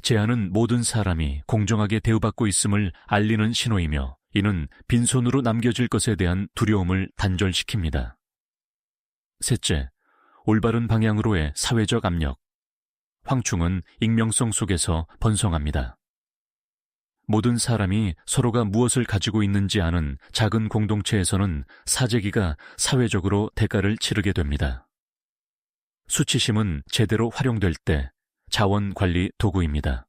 제한은 모든 사람이 공정하게 대우받고 있음을 알리는 신호이며 이는 빈손으로 남겨질 것에 대한 두려움을 단절시킵니다. 셋째, 올바른 방향으로의 사회적 압력. 황충은 익명성 속에서 번성합니다. 모든 사람이 서로가 무엇을 가지고 있는지 아는 작은 공동체에서는 사재기가 사회적으로 대가를 치르게 됩니다. 수치심은 제대로 활용될 때 자원 관리 도구입니다.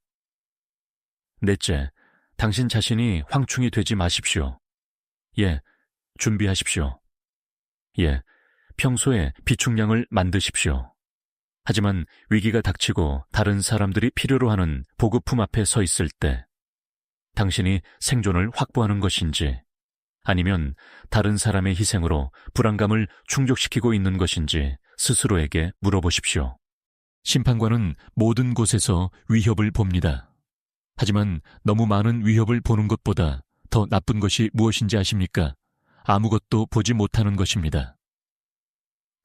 넷째, 당신 자신이 황충이 되지 마십시오. 예, 준비하십시오. 예, 평소에 비축량을 만드십시오. 하지만 위기가 닥치고 다른 사람들이 필요로 하는 보급품 앞에 서 있을 때 당신이 생존을 확보하는 것인지, 아니면 다른 사람의 희생으로 불안감을 충족시키고 있는 것인지 스스로에게 물어보십시오. 심판관은 모든 곳에서 위협을 봅니다. 하지만 너무 많은 위협을 보는 것보다 더 나쁜 것이 무엇인지 아십니까? 아무것도 보지 못하는 것입니다.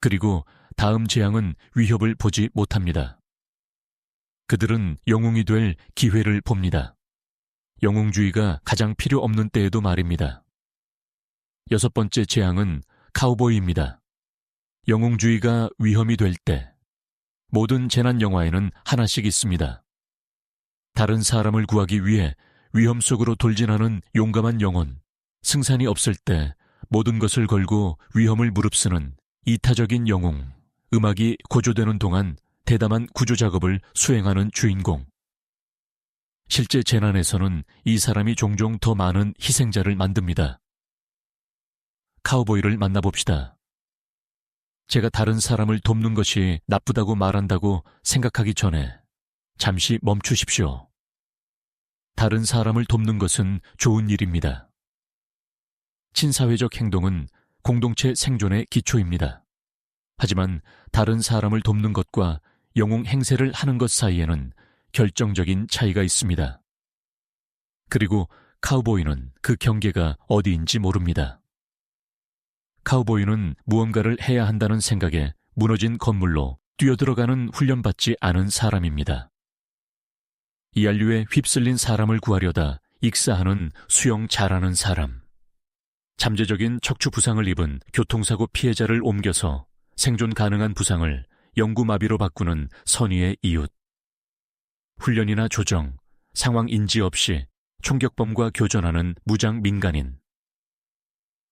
그리고 다음 재앙은 위협을 보지 못합니다. 그들은 영웅이 될 기회를 봅니다. 영웅주의가 가장 필요 없는 때에도 말입니다. 6번째 재앙은 카우보이입니다. 영웅주의가 위험이 될 때, 모든 재난 영화에는 하나씩 있습니다. 다른 사람을 구하기 위해 위험 속으로 돌진하는 용감한 영혼, 승산이 없을 때 모든 것을 걸고 위험을 무릅쓰는 이타적인 영웅, 음악이 고조되는 동안 대담한 구조 작업을 수행하는 주인공. 실제 재난에서는 이 사람이 종종 더 많은 희생자를 만듭니다. 카우보이를 만나봅시다. 제가 다른 사람을 돕는 것이 나쁘다고 말한다고 생각하기 전에 잠시 멈추십시오. 다른 사람을 돕는 것은 좋은 일입니다. 친사회적 행동은 공동체 생존의 기초입니다. 하지만 다른 사람을 돕는 것과 영웅 행세를 하는 것 사이에는 결정적인 차이가 있습니다. 그리고 카우보이는 그 경계가 어디인지 모릅니다. 카우보이는 무언가를 해야 한다는 생각에 무너진 건물로 뛰어들어가는 훈련받지 않은 사람입니다. 이 한류에 휩쓸린 사람을 구하려다 익사하는 수영 잘하는 사람. 잠재적인 척추 부상을 입은 교통사고 피해자를 옮겨서 생존 가능한 부상을 영구마비로 바꾸는 선의의 이웃. 훈련이나 조정, 상황 인지 없이 총격범과 교전하는 무장 민간인.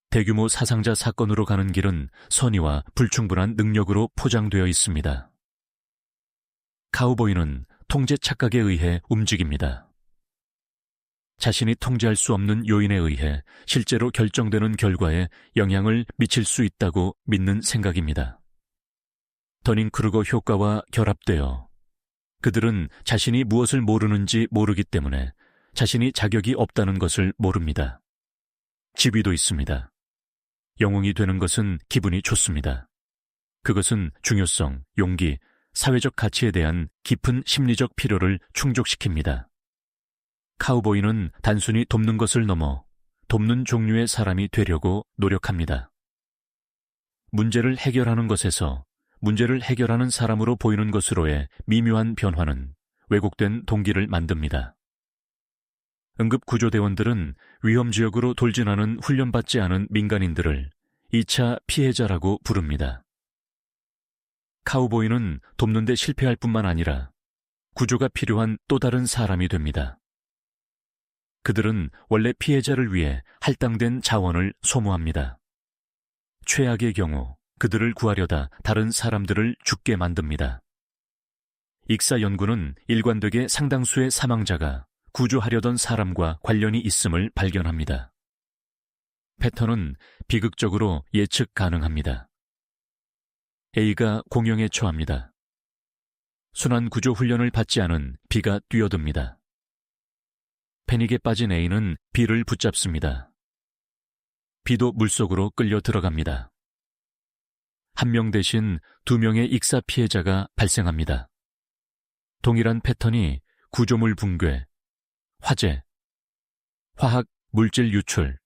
대규모 사상자 사건으로 가는 길은 선의와 불충분한 능력으로 포장되어 있습니다. 카우보이는 통제 착각에 의해 움직입니다. 자신이 통제할 수 없는 요인에 의해 실제로 결정되는 결과에 영향을 미칠 수 있다고 믿는 생각입니다. 더닝크루거 효과와 결합되어 그들은 자신이 무엇을 모르는지 모르기 때문에 자신이 자격이 없다는 것을 모릅니다. 지위도 있습니다. 영웅이 되는 것은 기분이 좋습니다. 그것은 중요성, 용기, 사회적 가치에 대한 깊은 심리적 필요를 충족시킵니다. 카우보이는 단순히 돕는 것을 넘어 돕는 종류의 사람이 되려고 노력합니다. 문제를 해결하는 것에서 문제를 해결하는 사람으로 보이는 것으로의 미묘한 변화는 왜곡된 동기를 만듭니다. 응급구조대원들은 위험지역으로 돌진하는 훈련받지 않은 민간인들을 2차 피해자라고 부릅니다. 카우보이는 돕는 데 실패할 뿐만 아니라 구조가 필요한 또 다른 사람이 됩니다. 그들은 원래 피해자를 위해 할당된 자원을 소모합니다. 최악의 경우 그들을 구하려다 다른 사람들을 죽게 만듭니다. 익사 연구는 일관되게 상당수의 사망자가 구조하려던 사람과 관련이 있음을 발견합니다. 패턴은 비극적으로 예측 가능합니다. A가 공영에 처합니다. 순환 구조 훈련을 받지 않은 B가 뛰어듭니다. 패닉에 빠진 A는 B를 붙잡습니다. B도 물속으로 끌려 들어갑니다. 한 명 대신 2명의 익사 피해자가 발생합니다. 동일한 패턴이 구조물 붕괴, 화재, 화학, 물질 유출,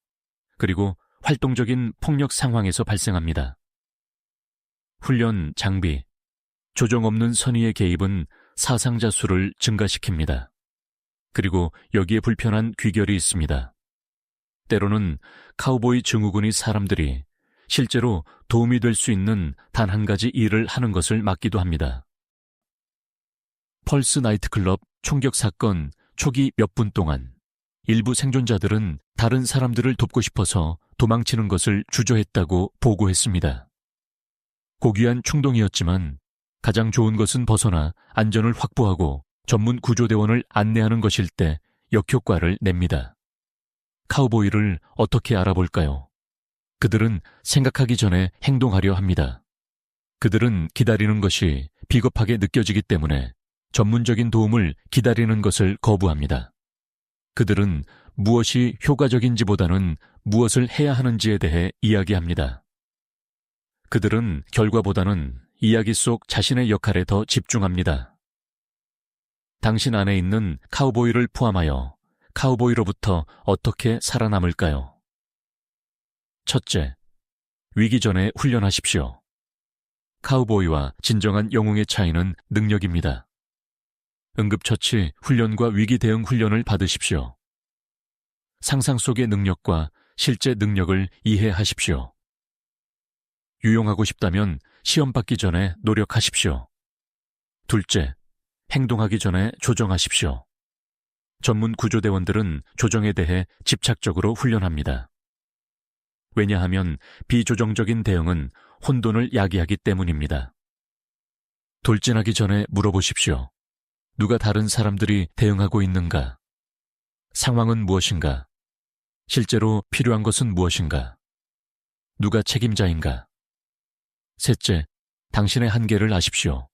그리고 활동적인 폭력 상황에서 발생합니다. 훈련, 장비, 조정 없는 선의의 개입은 사상자 수를 증가시킵니다. 그리고 여기에 불편한 귀결이 있습니다. 때로는 카우보이 증후군이 사람들이 실제로 도움이 될 수 있는 단 한 가지 일을 하는 것을 막기도 합니다. 펄스 나이트클럽 총격 사건 초기 몇 분 동안 일부 생존자들은 다른 사람들을 돕고 싶어서 도망치는 것을 주저했다고 보고했습니다. 고귀한 충동이었지만 가장 좋은 것은 벗어나 안전을 확보하고 전문 구조대원을 안내하는 것일 때 역효과를 냅니다. 카우보이를 어떻게 알아볼까요? 그들은 생각하기 전에 행동하려 합니다. 그들은 기다리는 것이 비겁하게 느껴지기 때문에 전문적인 도움을 기다리는 것을 거부합니다. 그들은 무엇이 효과적인지보다는 무엇을 해야 하는지에 대해 이야기합니다. 그들은 결과보다는 이야기 속 자신의 역할에 더 집중합니다. 당신 안에 있는 카우보이를 포함하여 카우보이로부터 어떻게 살아남을까요? 첫째, 위기 전에 훈련하십시오. 카우보이와 진정한 영웅의 차이는 능력입니다. 응급처치 훈련과 위기 대응 훈련을 받으십시오. 상상 속의 능력과 실제 능력을 이해하십시오. 유용하고 싶다면 시험 받기 전에 노력하십시오. 둘째, 행동하기 전에 조정하십시오. 전문 구조대원들은 조정에 대해 집착적으로 훈련합니다. 왜냐하면 비조정적인 대응은 혼돈을 야기하기 때문입니다. 돌진하기 전에 물어보십시오. 누가 다른 사람들이 대응하고 있는가? 상황은 무엇인가? 실제로 필요한 것은 무엇인가? 누가 책임자인가? 셋째, 당신의 한계를 아십시오.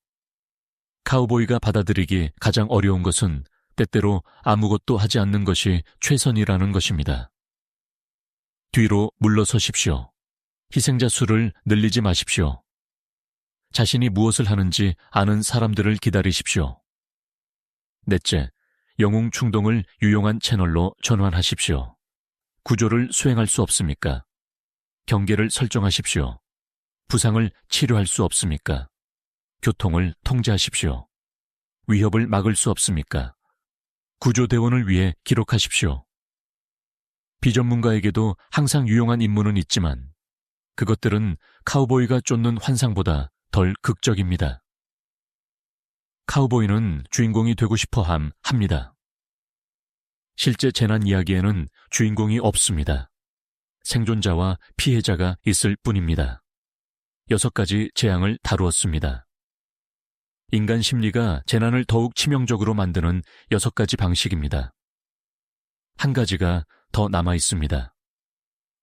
카우보이가 받아들이기 가장 어려운 것은 때때로 아무것도 하지 않는 것이 최선이라는 것입니다. 뒤로 물러서십시오. 희생자 수를 늘리지 마십시오. 자신이 무엇을 하는지 아는 사람들을 기다리십시오. 넷째, 영웅 충동을 유용한 채널로 전환하십시오. 구조를 수행할 수 없습니까? 경계를 설정하십시오. 부상을 치료할 수 없습니까? 교통을 통제하십시오. 위협을 막을 수 없습니까? 구조대원을 위해 기록하십시오. 비전문가에게도 항상 유용한 임무는 있지만 그것들은 카우보이가 쫓는 환상보다 덜 극적입니다. 카우보이는 주인공이 되고 싶어 합니다. 실제 재난 이야기에는 주인공이 없습니다. 생존자와 피해자가 있을 뿐입니다. 6가지 재앙을 다루었습니다. 인간 심리가 재난을 더욱 치명적으로 만드는 6가지 방식입니다. 한 가지가 더 남아 있습니다.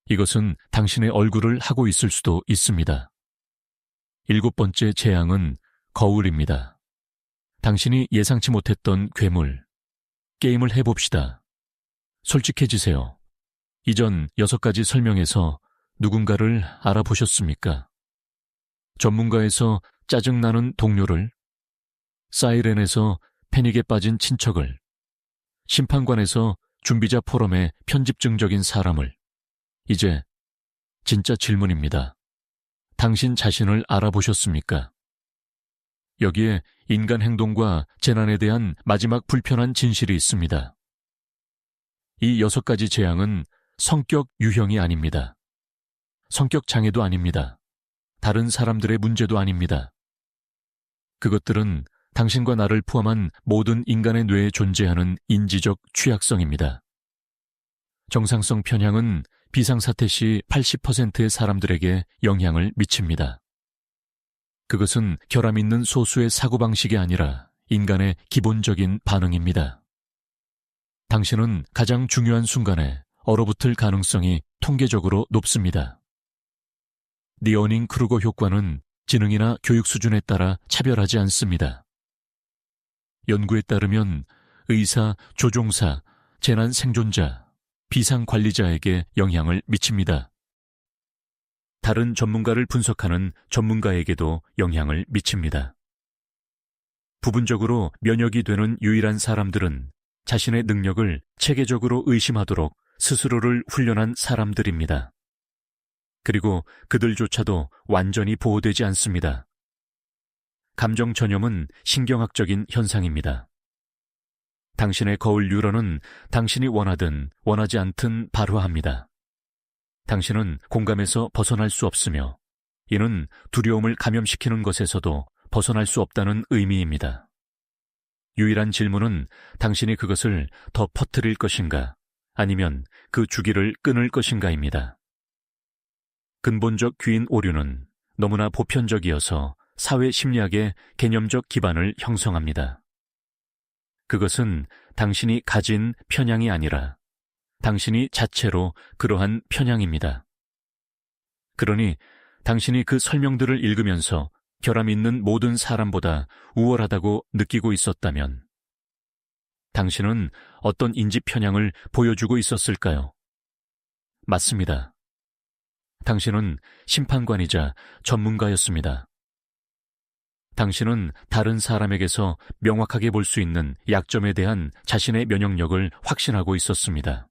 이것은 당신의 얼굴을 하고 있을 수도 있습니다. 7번째 재앙은 거울입니다. 당신이 예상치 못했던 괴물. 게임을 해봅시다. 솔직해지세요. 이전 6가지 설명에서 누군가를 알아보셨습니까? 전문가에서 짜증나는 동료를, 사이렌에서 패닉에 빠진 친척을, 심판관에서 준비자 포럼의 편집증적인 사람을. 이제 진짜 질문입니다. 당신 자신을 알아보셨습니까? 여기에 인간 행동과 재난에 대한 마지막 불편한 진실이 있습니다. 이 6가지 재앙은 성격 유형이 아닙니다. 성격 장애도 아닙니다. 다른 사람들의 문제도 아닙니다. 그것들은 당신과 나를 포함한 모든 인간의 뇌에 존재하는 인지적 취약성입니다. 정상성 편향은 비상사태 시 80%의 사람들에게 영향을 미칩니다. 그것은 결함 있는 소수의 사고방식이 아니라 인간의 기본적인 반응입니다. 당신은 가장 중요한 순간에 얼어붙을 가능성이 통계적으로 높습니다. 니어닝 크루거 효과는 지능이나 교육 수준에 따라 차별하지 않습니다. 연구에 따르면 의사, 조종사, 재난 생존자, 비상관리자에게 영향을 미칩니다. 다른 전문가를 분석하는 전문가에게도 영향을 미칩니다. 부분적으로 면역이 되는 유일한 사람들은 자신의 능력을 체계적으로 의심하도록 스스로를 훈련한 사람들입니다. 그리고 그들조차도 완전히 보호되지 않습니다. 감정 전염은 신경학적인 현상입니다. 당신의 거울 뉴런은 당신이 원하든 원하지 않든 발화합니다. 당신은 공감에서 벗어날 수 없으며 이는 두려움을 감염시키는 것에서도 벗어날 수 없다는 의미입니다. 유일한 질문은 당신이 그것을 더 퍼뜨릴 것인가 아니면 그 주기를 끊을 것인가입니다. 근본적 귀인 오류는 너무나 보편적이어서 사회 심리학의 개념적 기반을 형성합니다. 그것은 당신이 가진 편향이 아니라 당신이 자체로 그러한 편향입니다. 그러니 당신이 그 설명들을 읽으면서 결함 있는 모든 사람보다 우월하다고 느끼고 있었다면 당신은 어떤 인지 편향을 보여주고 있었을까요? 맞습니다. 당신은 심판관이자 전문가였습니다. 당신은 다른 사람에게서 명확하게 볼 수 있는 약점에 대한 자신의 면역력을 확신하고 있었습니다.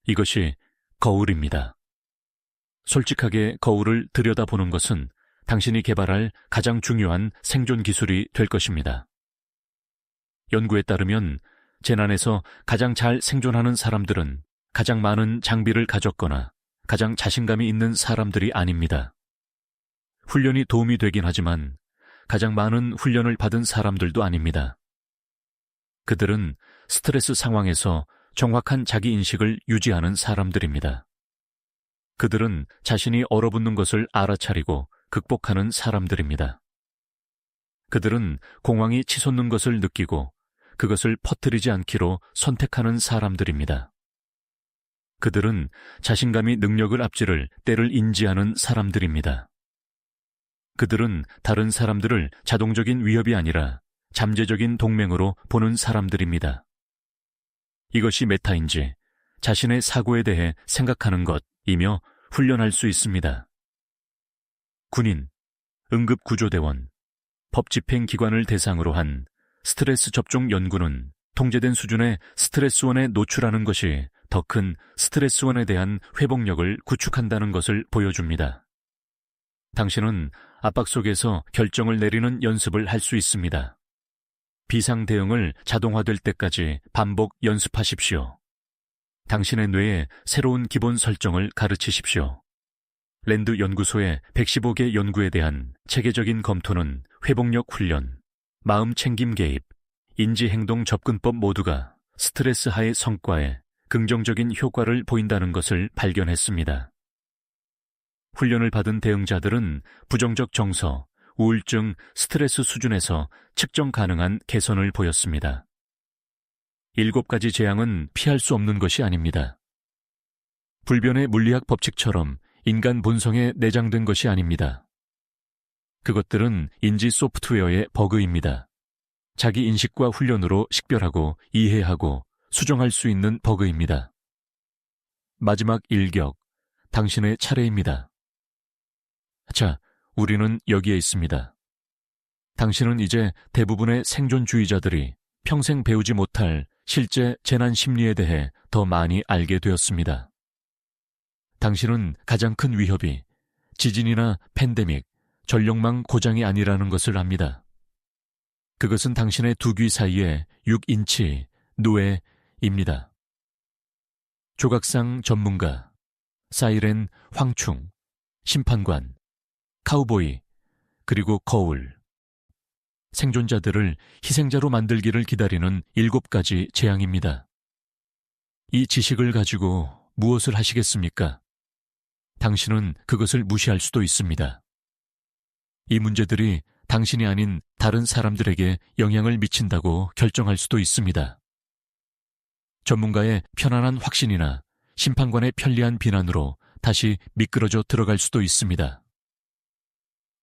이것이 거울입니다. 솔직하게 거울을 들여다보는 것은 당신이 개발할 가장 중요한 생존 기술이 될 것입니다. 연구에 따르면 재난에서 가장 잘 생존하는 사람들은 가장 많은 장비를 가졌거나 가장 자신감이 있는 사람들이 아닙니다. 훈련이 도움이 되긴 하지만 가장 많은 훈련을 받은 사람들도 아닙니다. 그들은 스트레스 상황에서 정확한 자기인식을 유지하는 사람들입니다. 그들은 자신이 얼어붙는 것을 알아차리고 극복하는 사람들입니다. 그들은 공황이 치솟는 것을 느끼고 그것을 퍼뜨리지 않기로 선택하는 사람들입니다. 그들은 자신감이 능력을 앞지를 때를 인지하는 사람들입니다. 그들은 다른 사람들을 자동적인 위협이 아니라 잠재적인 동맹으로 보는 사람들입니다. 이것이 메타인지 자신의 사고에 대해 생각하는 것이며 훈련할 수 있습니다. 군인, 응급구조대원, 법집행기관을 대상으로 한 스트레스 접종 연구는 통제된 수준의 스트레스원에 노출하는 것이 더 큰 스트레스원에 대한 회복력을 구축한다는 것을 보여줍니다. 당신은 압박 속에서 결정을 내리는 연습을 할 수 있습니다. 비상 대응을 자동화될 때까지 반복 연습하십시오. 당신의 뇌에 새로운 기본 설정을 가르치십시오. 랜드 연구소의 115개 연구에 대한 체계적인 검토는 회복력 훈련, 마음 챙김 개입, 인지행동 접근법 모두가 스트레스 하의 성과에 긍정적인 효과를 보인다는 것을 발견했습니다. 훈련을 받은 대응자들은 부정적 정서, 우울증, 스트레스 수준에서 측정 가능한 개선을 보였습니다. 7가지 재앙은 피할 수 없는 것이 아닙니다. 불변의 물리학 법칙처럼 인간 본성에 내장된 것이 아닙니다. 그것들은 인지 소프트웨어의 버그입니다. 자기 인식과 훈련으로 식별하고 이해하고 수정할 수 있는 버그입니다. 마지막 일격, 당신의 차례입니다. 자, 우리는 여기에 있습니다. 당신은 이제 대부분의 생존주의자들이 평생 배우지 못할 실제 재난 심리에 대해 더 많이 알게 되었습니다. 당신은 가장 큰 위협이 지진이나 팬데믹, 전력망 고장이 아니라는 것을 압니다. 그것은 당신의 두 귀 사이에 6인치 노예입니다. 조각상 전문가, 사이렌 황충, 심판관, 카우보이, 그리고 거울. 생존자들을 희생자로 만들기를 기다리는 7가지 재앙입니다. 이 지식을 가지고 무엇을 하시겠습니까? 당신은 그것을 무시할 수도 있습니다. 이 문제들이 당신이 아닌 다른 사람들에게 영향을 미친다고 결정할 수도 있습니다. 전문가의 편안한 확신이나 심판관의 편리한 비난으로 다시 미끄러져 들어갈 수도 있습니다.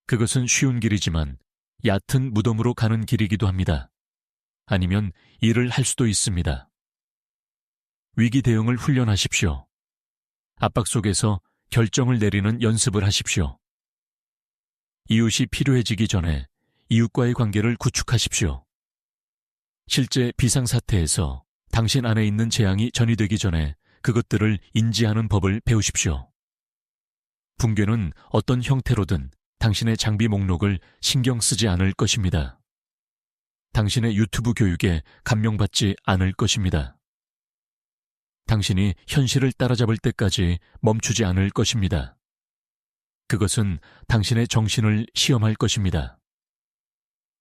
그것은 쉬운 길이지만 얕은 무덤으로 가는 길이기도 합니다. 아니면 일을 할 수도 있습니다. 위기 대응을 훈련하십시오. 압박 속에서 결정을 내리는 연습을 하십시오. 이웃이 필요해지기 전에 이웃과의 관계를 구축하십시오. 실제 비상사태에서 당신 안에 있는 재앙이 전이되기 전에 그것들을 인지하는 법을 배우십시오. 붕괴는 어떤 형태로든 당신의 장비 목록을 신경 쓰지 않을 것입니다. 당신의 유튜브 교육에 감명받지 않을 것입니다. 당신이 현실을 따라잡을 때까지 멈추지 않을 것입니다. 그것은 당신의 정신을 시험할 것입니다.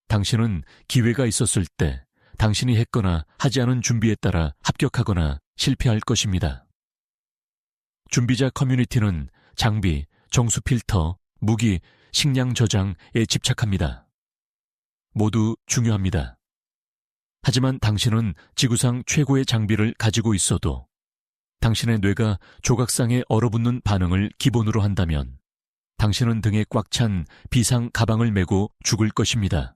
당신은 기회가 있었을 때 당신이 했거나 하지 않은 준비에 따라 합격하거나 실패할 것입니다. 준비자 커뮤니티는 장비, 정수 필터, 무기, 식량 저장에 집착합니다. 모두 중요합니다. 하지만 당신은 지구상 최고의 장비를 가지고 있어도 당신의 뇌가 조각상에 얼어붙는 반응을 기본으로 한다면 당신은 등에 꽉 찬 비상 가방을 메고 죽을 것입니다.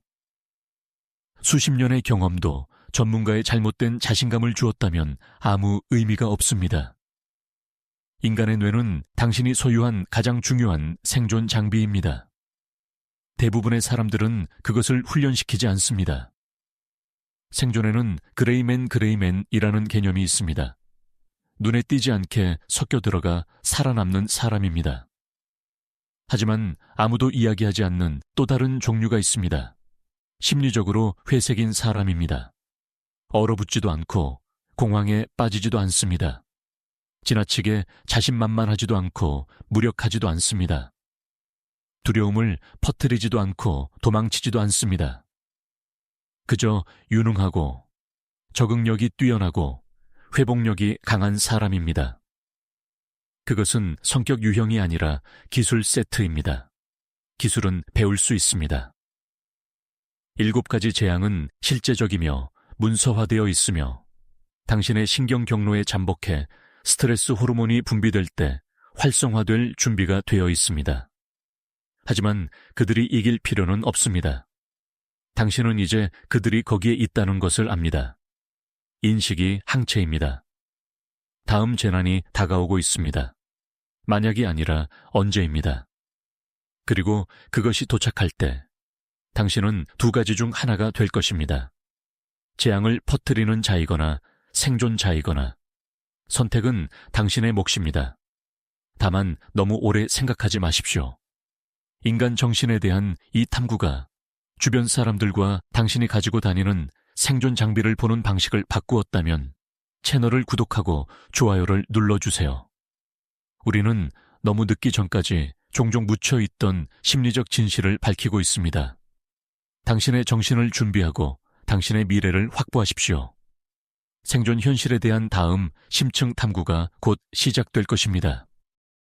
수십 년의 경험도 전문가의 잘못된 자신감을 주었다면 아무 의미가 없습니다. 인간의 뇌는 당신이 소유한 가장 중요한 생존 장비입니다. 대부분의 사람들은 그것을 훈련시키지 않습니다. 생존에는 그레이맨이라는 개념이 있습니다. 눈에 띄지 않게 섞여 들어가 살아남는 사람입니다. 하지만 아무도 이야기하지 않는 또 다른 종류가 있습니다. 심리적으로 회색인 사람입니다. 얼어붙지도 않고 공황에 빠지지도 않습니다. 지나치게 자신만만하지도 않고 무력하지도 않습니다. 두려움을 퍼뜨리지도 않고 도망치지도 않습니다. 그저 유능하고 적응력이 뛰어나고 회복력이 강한 사람입니다. 그것은 성격 유형이 아니라 기술 세트입니다. 기술은 배울 수 있습니다. 7가지 재앙은 실제적이며 문서화되어 있으며 당신의 신경 경로에 잠복해 스트레스 호르몬이 분비될 때 활성화될 준비가 되어 있습니다. 하지만 그들이 이길 필요는 없습니다. 당신은 이제 그들이 거기에 있다는 것을 압니다. 인식이 항체입니다. 다음 재난이 다가오고 있습니다. 만약이 아니라 언제입니다. 그리고 그것이 도착할 때 당신은 2가지 중 하나가 될 것입니다. 재앙을 퍼뜨리는 자이거나 생존자이거나. 선택은 당신의 몫입니다. 다만 너무 오래 생각하지 마십시오. 인간 정신에 대한 이 탐구가 주변 사람들과 당신이 가지고 다니는 생존 장비를 보는 방식을 바꾸었다면 채널을 구독하고 좋아요를 눌러주세요. 우리는 너무 늦기 전까지 종종 묻혀있던 심리적 진실을 밝히고 있습니다. 당신의 정신을 준비하고 당신의 미래를 확보하십시오. 생존 현실에 대한 다음 심층 탐구가 곧 시작될 것입니다.